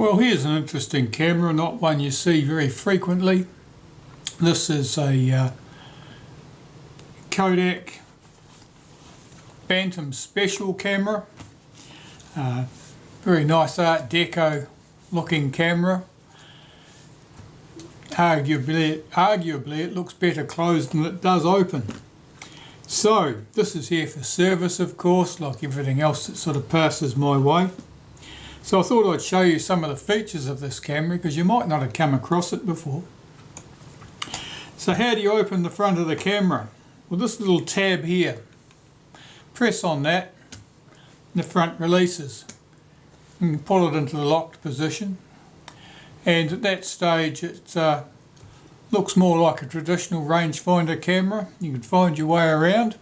Well, here's an interesting camera, not one you see very frequently. This is a Kodak Bantam Special camera. Very nice Art Deco looking camera. Arguably it looks better closed than it does open. So this is here for service, of course, like everything else that sort of passes my way. So I thought I'd show you some of the features of this camera because you might not have come across it before. So how do you open the front of the camera? Well, this little tab here, press on that and the front releases. You can pull it into the locked position, and at that stage it looks more like a traditional rangefinder camera. You can find your way around.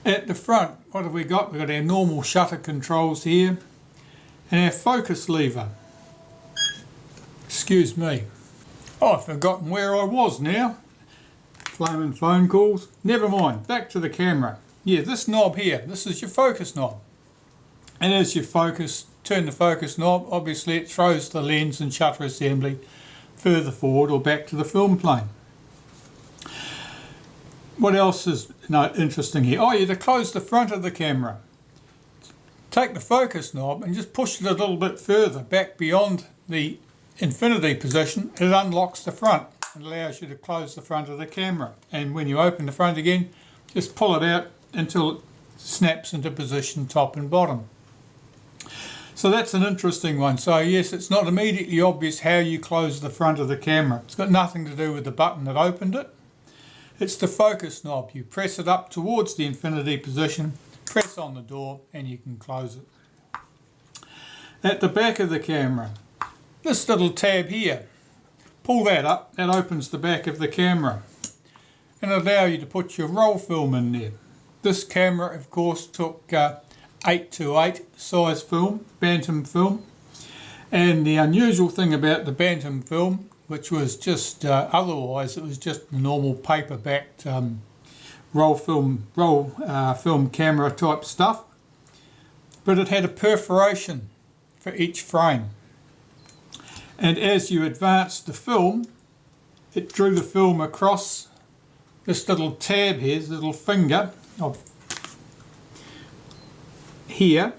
At the front, what have we got? We've got our normal shutter controls here and our focus lever. Excuse me. Oh, I've forgotten where I was now. Flaming phone calls. Never mind, back to the camera. Yeah, this knob here, this is your focus knob. And as you turn the focus knob, obviously it throws the lens and shutter assembly further forward or back to the film plane. What else is interesting here? Oh yeah, to close the front of the camera, take the focus knob and just push it a little bit further back beyond the infinity position. It unlocks the front and allows you to close the front of the camera. And when you open the front again, just pull it out until it snaps into position top and bottom. So that's an interesting one. So yes, it's not immediately obvious how you close the front of the camera. It's got nothing to do with the button that opened it. It's the focus knob. You press it up towards the infinity position, press on the door and you can close it. At the back of the camera, this little tab here, pull that up, that opens the back of the camera and allow you to put your roll film in there. This camera of course took 8:8 size film, Bantam film, and the unusual thing about the Bantam film, which was just otherwise it was just the normal paper-backed roll film camera type stuff, but it had a perforation for each frame, and as you advanced the film, it drew the film across this little tab here, this little finger of here,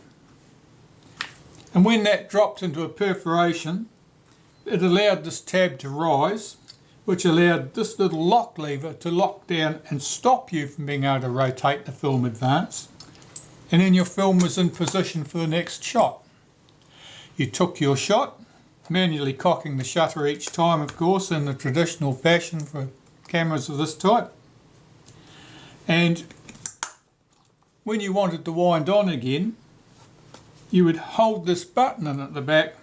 and when that dropped into a perforation, it allowed this tab to rise, which allowed this little lock lever to lock down and stop you from being able to rotate the film advance, and then your film was in position for the next shot. You took your shot, manually cocking the shutter each time, of course, in the traditional fashion for cameras of this type, and when you wanted to wind on again, you would hold this button in at the back,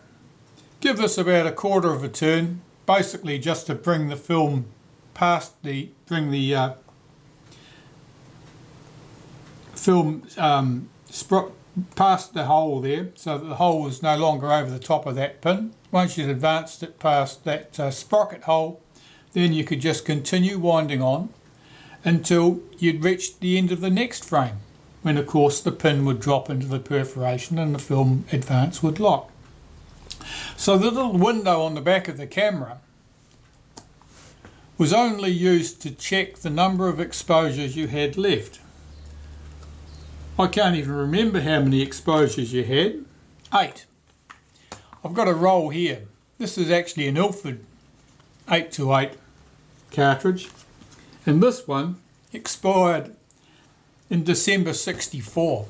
give this about a quarter of a turn, basically just to bring the film past the, past the hole there, so that the hole was no longer over the top of that pin. Once you'd advanced it past that sprocket hole, then you could just continue winding on until you'd reached the end of the next frame, when of course the pin would drop into the perforation and the film advance would lock. So the little window on the back of the camera was only used to check the number of exposures you had left. I can't even remember how many exposures you had. 8. I've got a roll here. This is actually an Ilford 828 cartridge, and this one expired in December 64.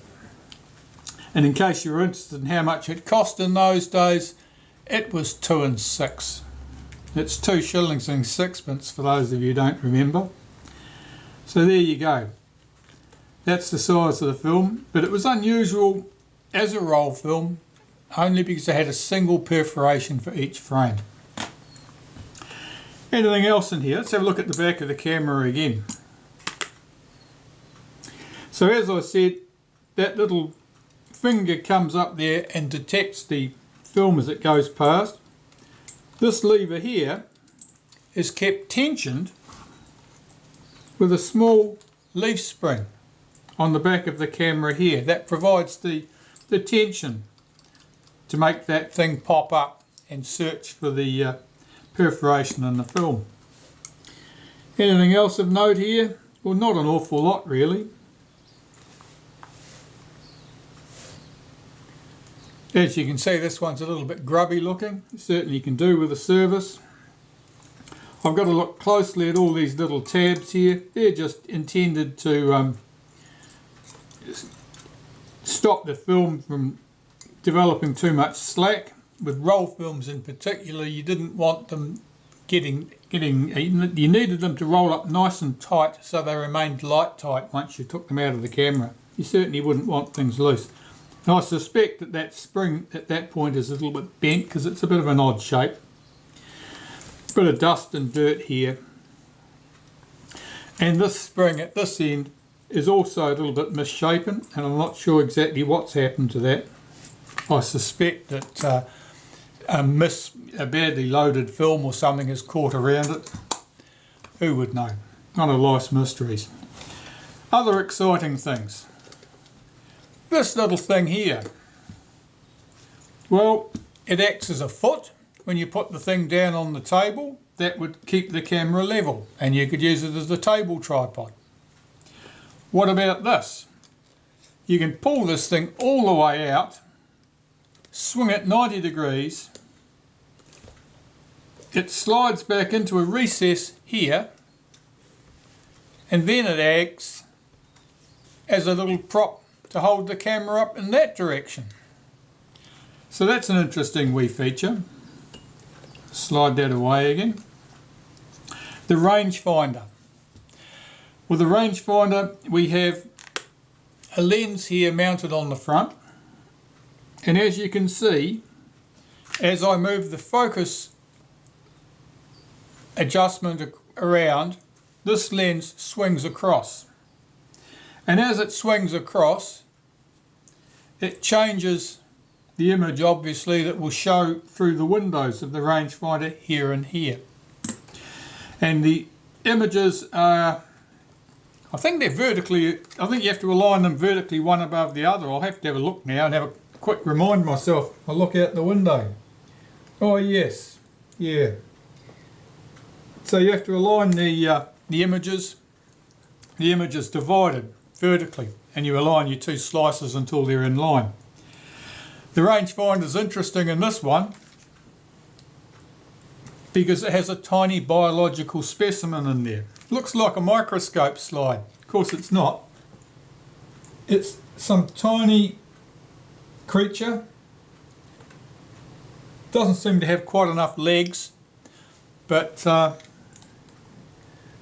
And in case you're interested in how much it cost in those days, it was 2 and 6. It's 2 shillings and 6pence for those of you who don't remember. So there you go. That's the size of the film, but it was unusual as a roll film only because it had a single perforation for each frame. Anything else in here? Let's have a look at the back of the camera again. So as I said, that little finger comes up there and detects the film as it goes past. This lever here is kept tensioned with a small leaf spring on the back of the camera here. That provides the tension to make that thing pop up and search for the perforation in the film. Anything else of note here? Well, not an awful lot really. As you can see, this one's a little bit grubby looking. Certainly can do with a service. I've got to look closely at all these little tabs here. They're just intended to stop the film from developing too much slack. With roll films in particular, you didn't want them you needed them to roll up nice and tight so they remained light tight once you took them out of the camera. You certainly wouldn't want things loose. And I suspect that that spring at that point is a little bit bent because it's a bit of an odd shape. Bit of dust and dirt here. And this spring at this end is also a little bit misshapen, and I'm not sure exactly what's happened to that. I suspect that a badly loaded film or something has caught around it. Who would know? One of life's mysteries. Other exciting things. This little thing here. Well, it acts as a foot. When you put the thing down on the table, that would keep the camera level, and you could use it as a table tripod. What about this? You can pull this thing all the way out, swing it 90 degrees, it slides back into a recess here, and then it acts as a little prop to hold the camera up in that direction. So that's an interesting wee feature. Slide that away again. The rangefinder. With the rangefinder we have a lens here mounted on the front, and as you can see, as I move the focus adjustment around, this lens swings across, and as it swings across it changes the image obviously that will show through the windows of the rangefinder here and here. And the images are, I think they're vertically, I think you have to align them vertically one above the other. I'll have to have a look now and have a quick remind myself. I'll look out the window. Oh yes, yeah. So you have to align the images divided vertically, and you align your two slices until they're in line. The rangefinder is interesting in this one because it has a tiny biological specimen in there. Looks like a microscope slide. Of course it's not. It's some tiny creature. Doesn't seem to have quite enough legs, but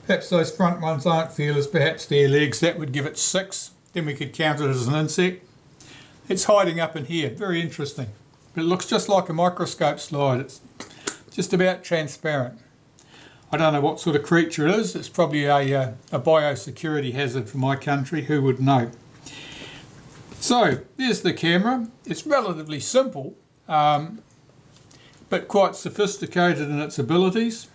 perhaps those front ones aren't feelers, perhaps they're legs. That would give it 6. Then we could count it as an insect. It's hiding up in here, very interesting. But it looks just like a microscope slide. It's just about transparent. I don't know what sort of creature it is. It's probably a biosecurity hazard for my country, who would know. So, there's the camera. It's relatively simple, but quite sophisticated in its abilities.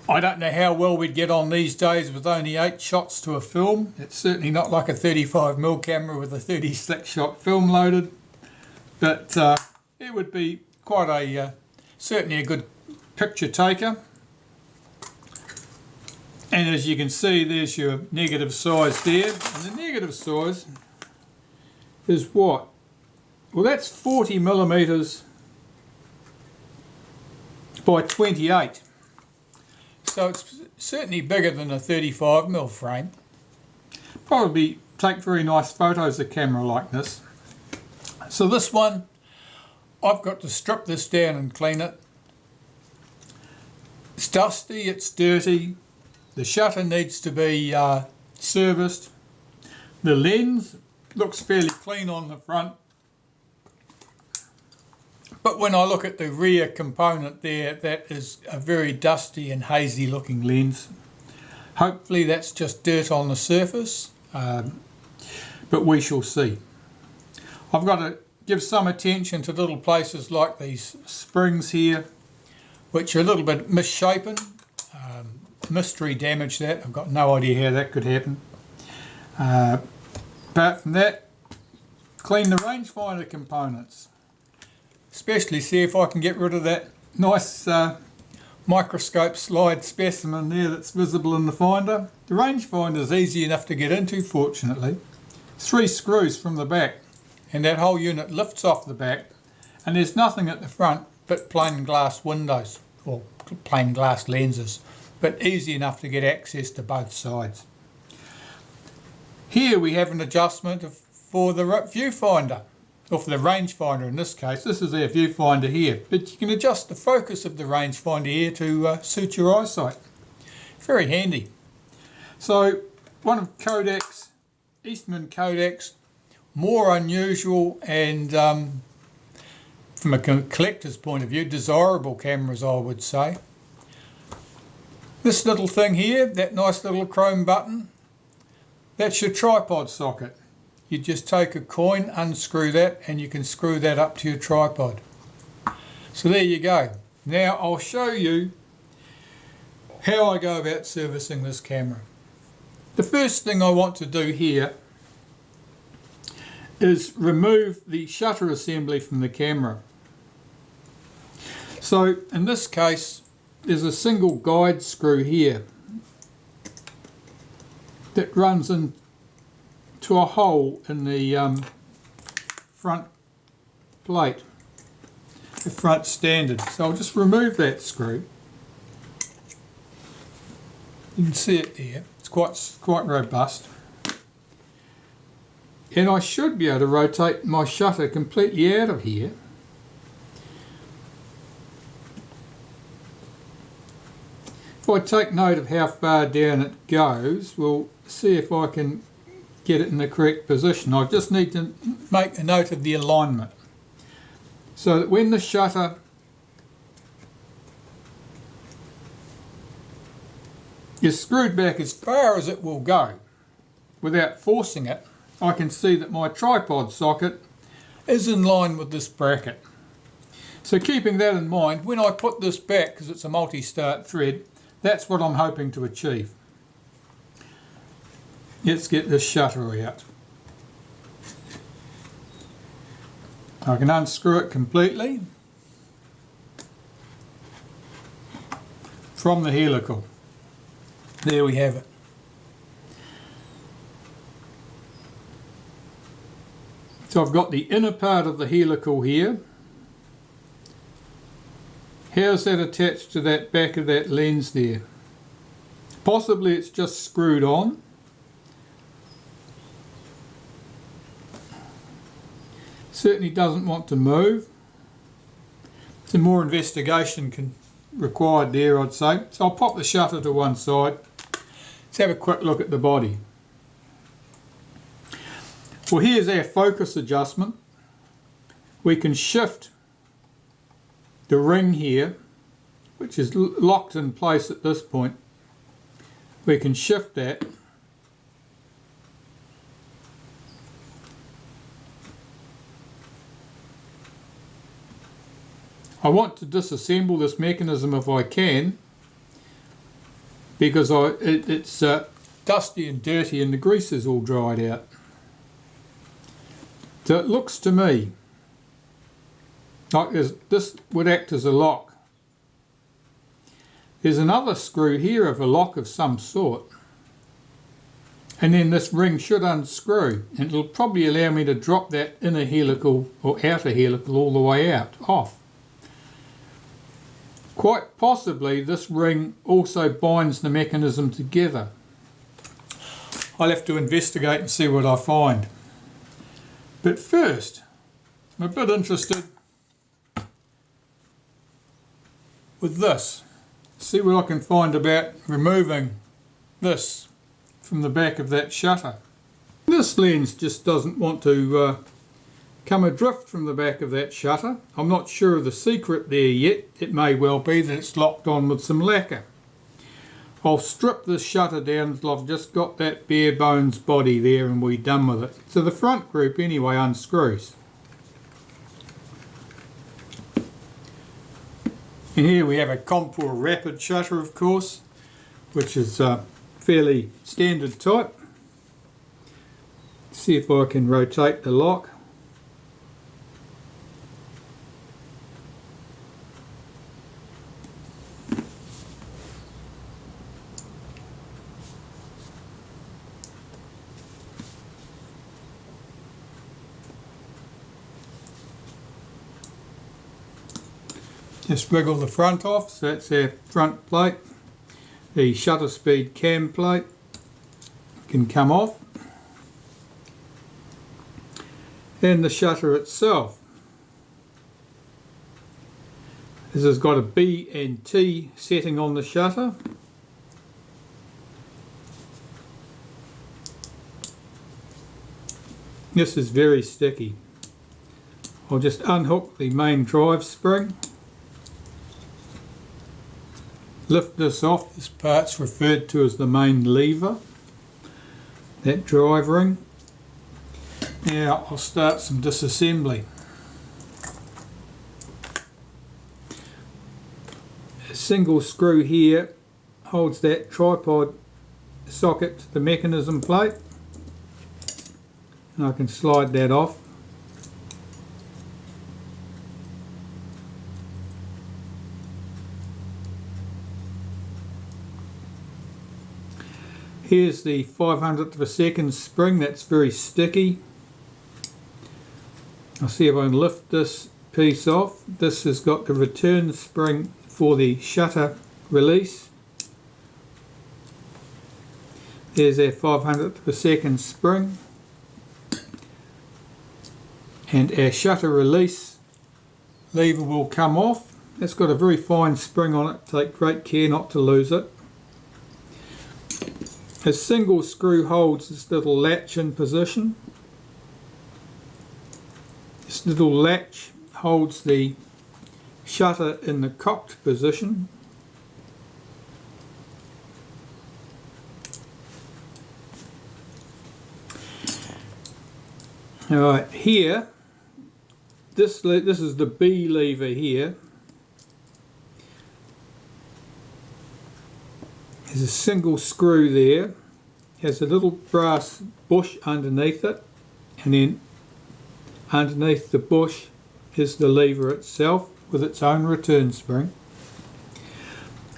I don't know how well we'd get on these days with only 8 shots to a film. It's certainly not like a 35mm camera with a 36-shot film loaded, but it would be quite a certainly a good picture taker. And as you can see, there's your negative size there, and the negative size is what? Well, that's 40mm by 28. So it's certainly bigger than a 35mm frame. Probably take very nice photos of a camera like this. So this one, I've got to strip this down and clean it. It's dusty, it's dirty. The shutter needs to be serviced. The lens looks fairly clean on the front. But when I look at the rear component there, that is a very dusty and hazy looking lens. Hopefully that's just dirt on the surface, but we shall see. I've got to give some attention to little places like these springs here, which are a little bit misshapen. Mystery damage that. I've got no idea how that could happen. Apart from that, clean the rangefinder components. Especially see if I can get rid of that nice microscope slide specimen there that's visible in the finder. The rangefinder is easy enough to get into, fortunately. 3 screws from the back, and that whole unit lifts off the back, and there's nothing at the front but plain glass windows or plain glass lenses, but easy enough to get access to both sides. Here we have an adjustment for the viewfinder, or for the rangefinder in this case. This is our viewfinder here, but you can adjust the focus of the rangefinder here to suit your eyesight. Very handy. So one of Kodak's, Eastman Kodak's, more unusual and from a collector's point of view, desirable cameras, I would say. This little thing here, that nice little chrome button, that's your tripod socket. You just take a coin, unscrew that, and you can screw that up to your tripod. So there you go. Now I'll show you how I go about servicing this camera. The first thing I want to do here is remove the shutter assembly from the camera. So in this case, there's a single guide screw here that runs into a hole in the front plate, the front standard. So I'll just remove that screw. You can see it there. It's quite robust. And I should be able to rotate my shutter completely out of here. If I take note of how far down it goes, we'll see if I can get it in the correct position. I just need to make a note of the alignment, so that when the shutter is screwed back as far as it will go without forcing it, I can see that my tripod socket is in line with this bracket. So keeping that in mind, when I put this back, because it's a multi-start thread, that's what I'm hoping to achieve. Let's get this shutter out. I can unscrew it completely from the helical. There we have it. So I've got the inner part of the helical here. How's that attached to that back of that lens there? Possibly it's just screwed on. Certainly doesn't want to move. Some more investigation required there, I'd say. So I'll pop the shutter to one side. Let's have a quick look at the body. Well, here's our focus adjustment. We can shift the ring here, which is locked in place at this point. We can shift that. I want to disassemble this mechanism if I can, because it's dusty and dirty and the grease is all dried out. So it looks to me like this would act as a lock. There's another screw here of a lock of some sort, and then this ring should unscrew, and it'll probably allow me to drop that inner helical or outer helical all the way out, off. Quite possibly this ring also binds the mechanism together. I'll have to investigate and see what I find. But first, I'm a bit interested with this. See what I can find about removing this from the back of that shutter. This lens just doesn't want to come adrift from the back of that shutter. I'm not sure of the secret there yet. It may well be that it's locked on with some lacquer. I'll strip this shutter down until I've just got that bare bones body there and we're done with it. So the front group anyway unscrews. And here we have a Compur-Rapid shutter, of course, which is fairly standard type. See if I can rotate the lock. Just wriggle the front off, so that's our front plate. The shutter speed cam plate can come off, and the shutter itself. This has got a B and T setting on the shutter. This is very sticky. I'll just unhook the main drive spring, lift this off. This part's referred to as the main lever, that drive ring. Now I'll start some disassembly. A single screw here holds that tripod socket to the mechanism plate, and I can slide that off. Here's the 500th of a second spring, that's very sticky. I'll see if I can lift this piece off. This has got the return spring for the shutter release. There's our 500th of a second spring. And our shutter release lever will come off. It's got a very fine spring on it, take great care not to lose it. A single screw holds this little latch in position. This little latch holds the shutter in the cocked position. Alright, here, this is the B lever here. There's a single screw there, has a little brass bush underneath it, and then underneath the bush is the lever itself with its own return spring.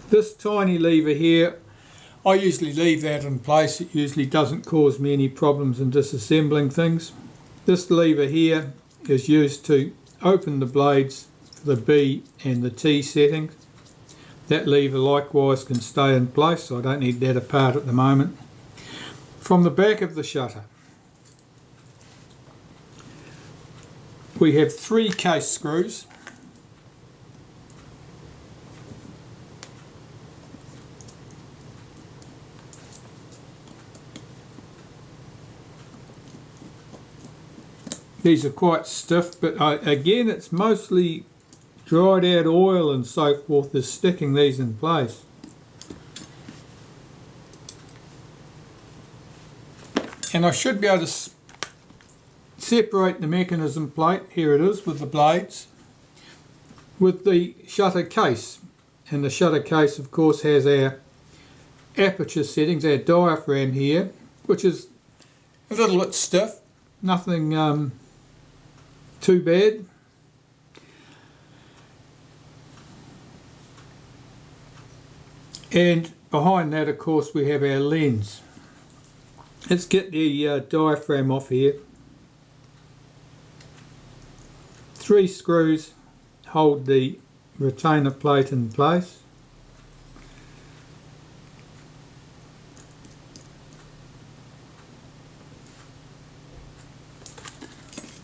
This tiny lever here, I usually leave that in place. It usually doesn't cause me any problems in disassembling things. This lever here is used to open the blades for the B and the T settings. That lever likewise can stay in place, so I don't need that apart at the moment. From the back of the shutter, we have 3 case screws. These are quite stiff, but again, it's mostly dried out oil and so forth is sticking these in place. And I should be able to separate the mechanism plate, here it is with the blades, with the shutter case. And the shutter case of course has our aperture settings, our diaphragm here, which is a little bit stiff, nothing too bad. And behind that of course we have our lens. Let's get the diaphragm off here. 3 screws hold the retainer plate in place.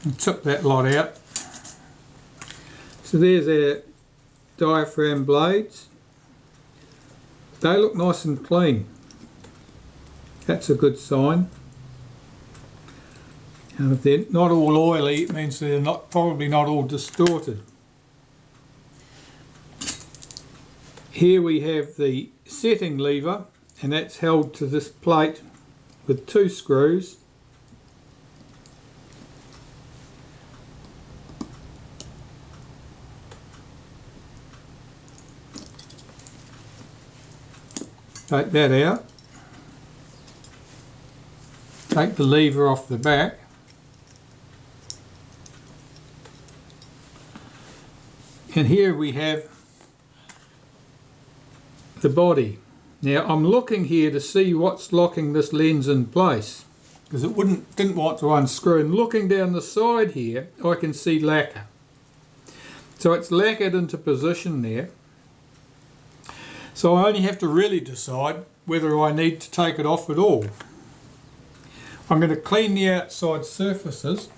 And took that lot out. So there's our diaphragm blades. They look nice and clean. That's a good sign. And if they're not all oily, it means they're probably not all distorted. Here we have the setting lever, and that's held to this plate with 2 screws. Take that out. Take the lever off the back. And here we have the body. Now I'm looking here to see what's locking this lens in place, because it didn't want to unscrew. And looking down the side here, I can see lacquer. So it's lacquered into position there. So I only have to really decide whether I need to take it off at all. I'm going to clean the outside surfaces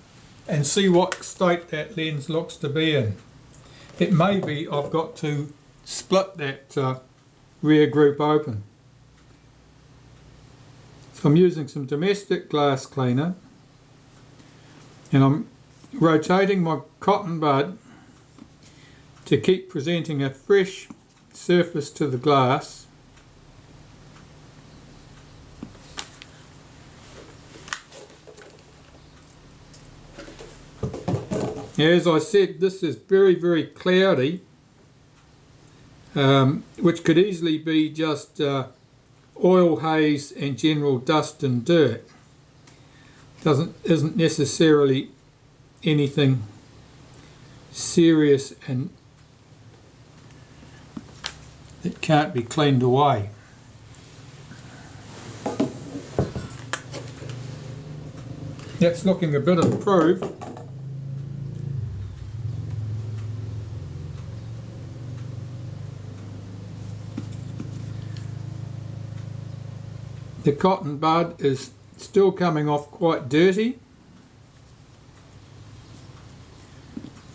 and see what state that lens looks to be in. It may be I've got to split that rear group open. So I'm using some domestic glass cleaner and I'm rotating my cotton bud to keep presenting a fresh surface to the glass. As I said, this is very, very cloudy, which could easily be just oil haze and general dust and dirt. Isn't necessarily anything serious and it can't be cleaned away. That's looking a bit improved. The cotton bud is still coming off quite dirty,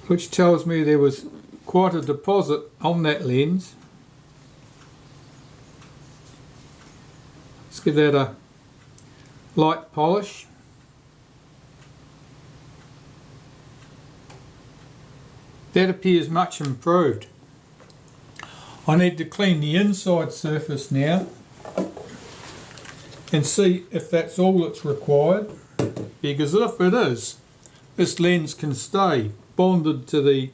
which tells me there was quite a deposit on that lens. Let's give that a light polish. That appears much improved. I need to clean the inside surface now and see if that's all that's required, because if it is, this lens can stay bonded to the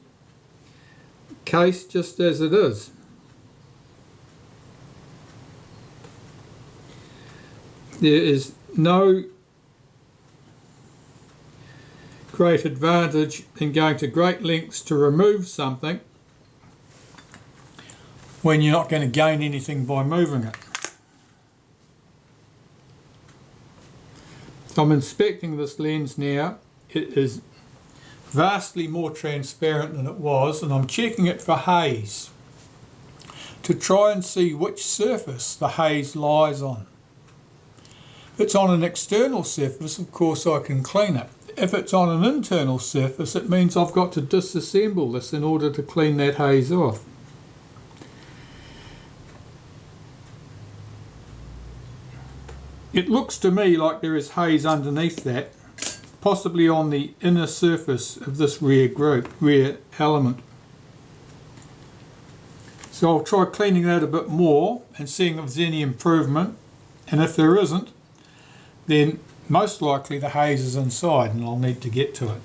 case just as it is. There is no great advantage in going to great lengths to remove something when you're not going to gain anything by moving it. I'm inspecting this lens now. It is vastly more transparent than it was, and I'm checking it for haze to try and see which surface the haze lies on. If it's on an external surface, of course I can clean it. If it's on an internal surface, it means I've got to disassemble this in order to clean that haze off. It looks to me like there is haze underneath that, possibly on the inner surface of this rear element. So I'll try cleaning that a bit more and seeing if there's any improvement, and if there isn't, then most likely the haze is inside and I'll need to get to it.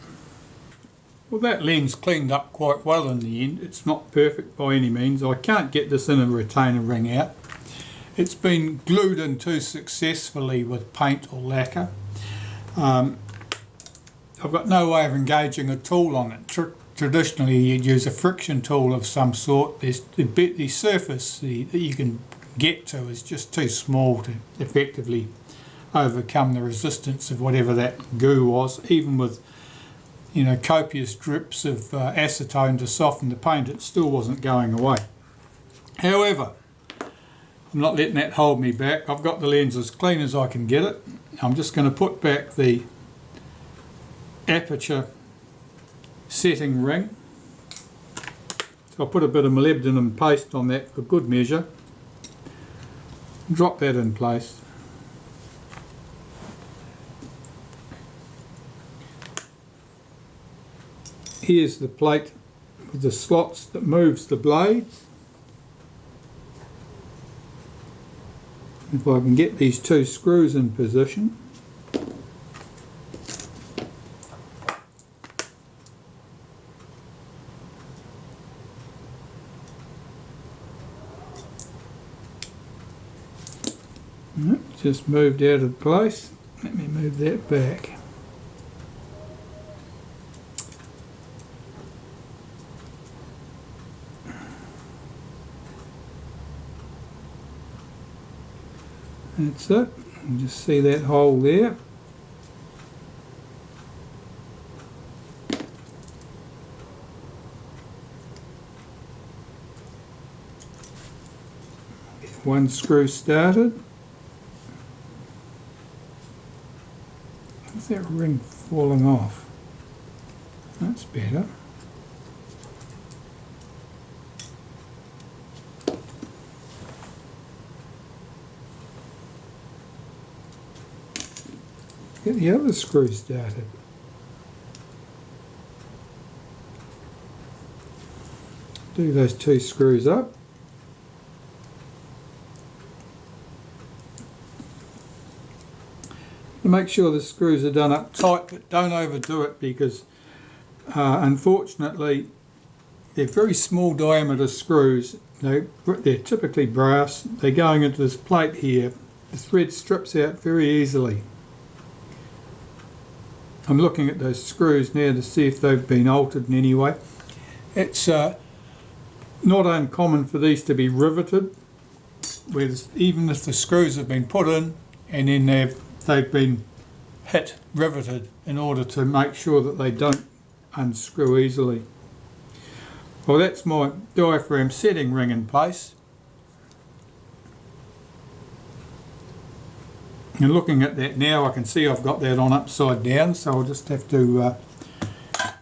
Well, that lens cleaned up quite well in the end. It's not perfect by any means. I can't get this in a retainer ring out. It's been glued in too successfully with paint or lacquer. I've got no way of engaging a tool on it. Traditionally you'd use a friction tool of some sort. The surface that you can get to is just too small to effectively overcome the resistance of whatever that goo was. Even with, you know, copious drips of acetone to soften the paint, it still wasn't going away. However, I'm not letting that hold me back. I've got the lens as clean as I can get it. I'm just going to put back the aperture setting ring. So I'll put a bit of molybdenum paste on that for good measure. Drop that in place. Here's the plate with the slots that moves the blades. If I can get these two screws in position. Just moved out of place. Let me move that back. That's it. You just see that hole there. one screw started. Is that ring falling off? That's better. Get the other screw started. Do those two screws up. Make sure the screws are done up tight, but don't overdo it, because unfortunately they're very small diameter screws. They're typically brass. They're going into this plate here. The thread strips out very easily. I'm looking at those screws now to see if they've been altered in any way. It's not uncommon for these to be riveted, where even if the screws have been put in and then they've been riveted in order to make sure that they don't unscrew easily. Well, that's my diaphragm setting ring in place. And looking at that now, I can see I've got that on upside down, so I'll just have to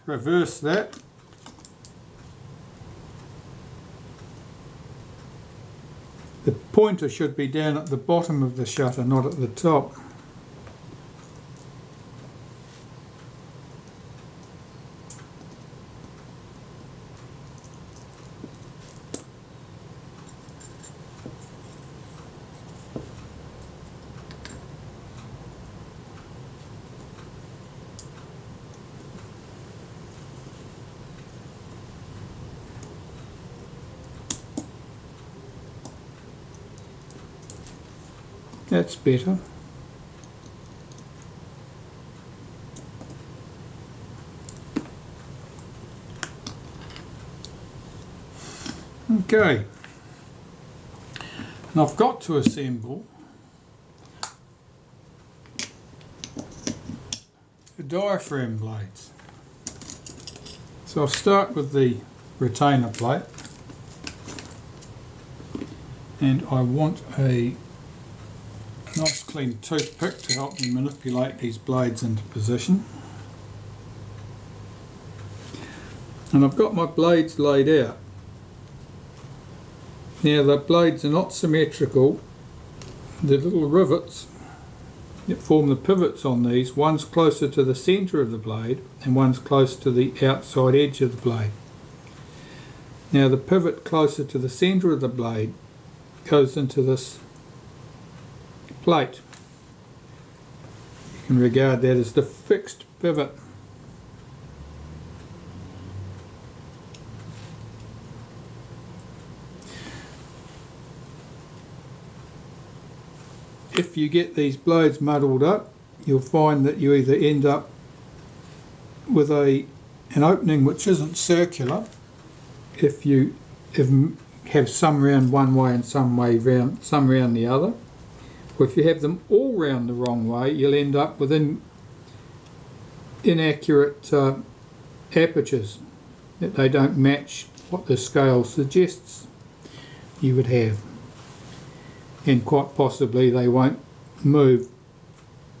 reverse that. The pointer should be down at the bottom of the shutter, not at the top. That's better. Okay, and I've got to assemble the diaphragm blades. So I'll start with the retainer plate, and I want a nice clean toothpick to help me manipulate these blades into position. And I've got my blades laid out. Now the blades are not symmetrical. The little rivets that form the pivots on these, one's closer to the centre of the blade and one's close to the outside edge of the blade. Now the pivot closer to the centre of the blade goes into this plate. You can regard that as the fixed pivot. If you get these blades muddled up, you'll find that you either end up with an opening which isn't circular, if you have some round one way and some round the other. Or if you have them all round the wrong way, you'll end up with inaccurate apertures, that they don't match what the scale suggests you would have. And quite possibly they won't move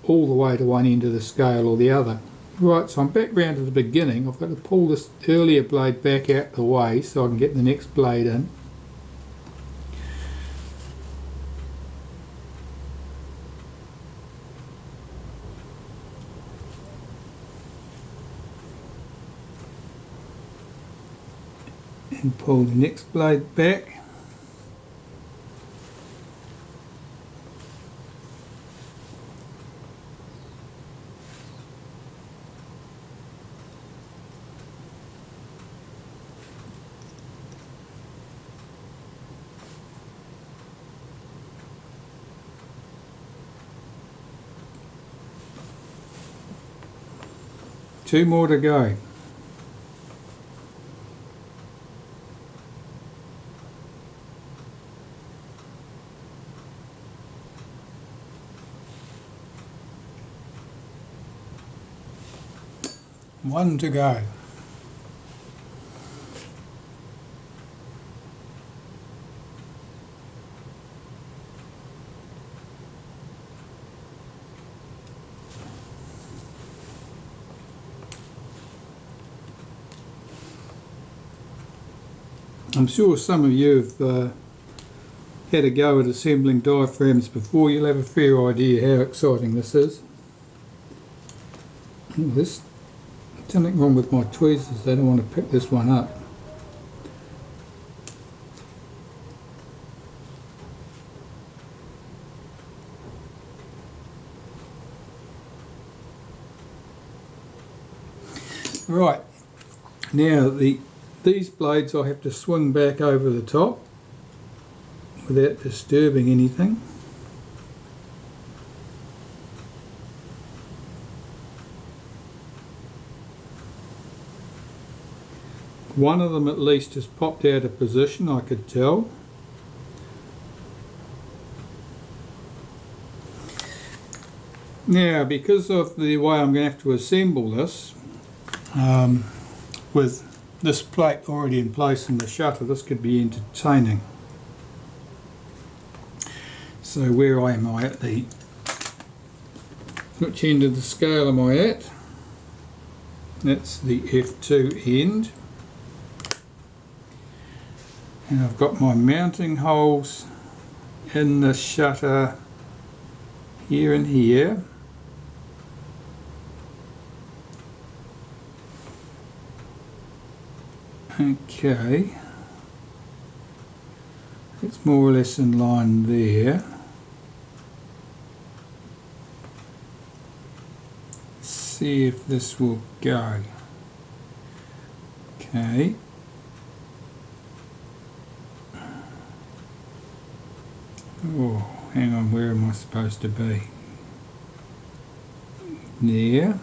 all the way to one end of the scale or the other. Right, so I'm back round to the beginning. I've got to pull this earlier blade back out the way so I can get the next blade in. And pull the next blade back. Two more to go. One to go. I'm sure some of you have had a go at assembling diaphragms before. You'll have a fair idea how exciting this is. There's something wrong with my tweezers, they don't want to pick this one up. Right, now these blades I have to swing back over the top without disturbing anything. One of them at least has popped out of position, I could tell. Now, because of the way I'm going to have to assemble this, with this plate already in place in the shutter, this could be entertaining. So where am I at which end of the scale am I at? That's the F2 end. And I've got my mounting holes in the shutter here and here. Okay, it's more or less in line there. Let's see if this will go. Okay. Oh, hang on, where am I supposed to be? There.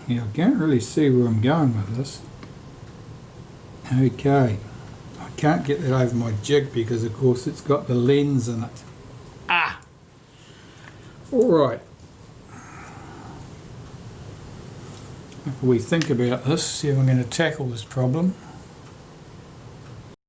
Yeah, I can't really see where I'm going with this. Okay, I can't get that over my jig because of course it's got the lens in it. Ah! Alright. If we think about this, see if I'm going to tackle this problem.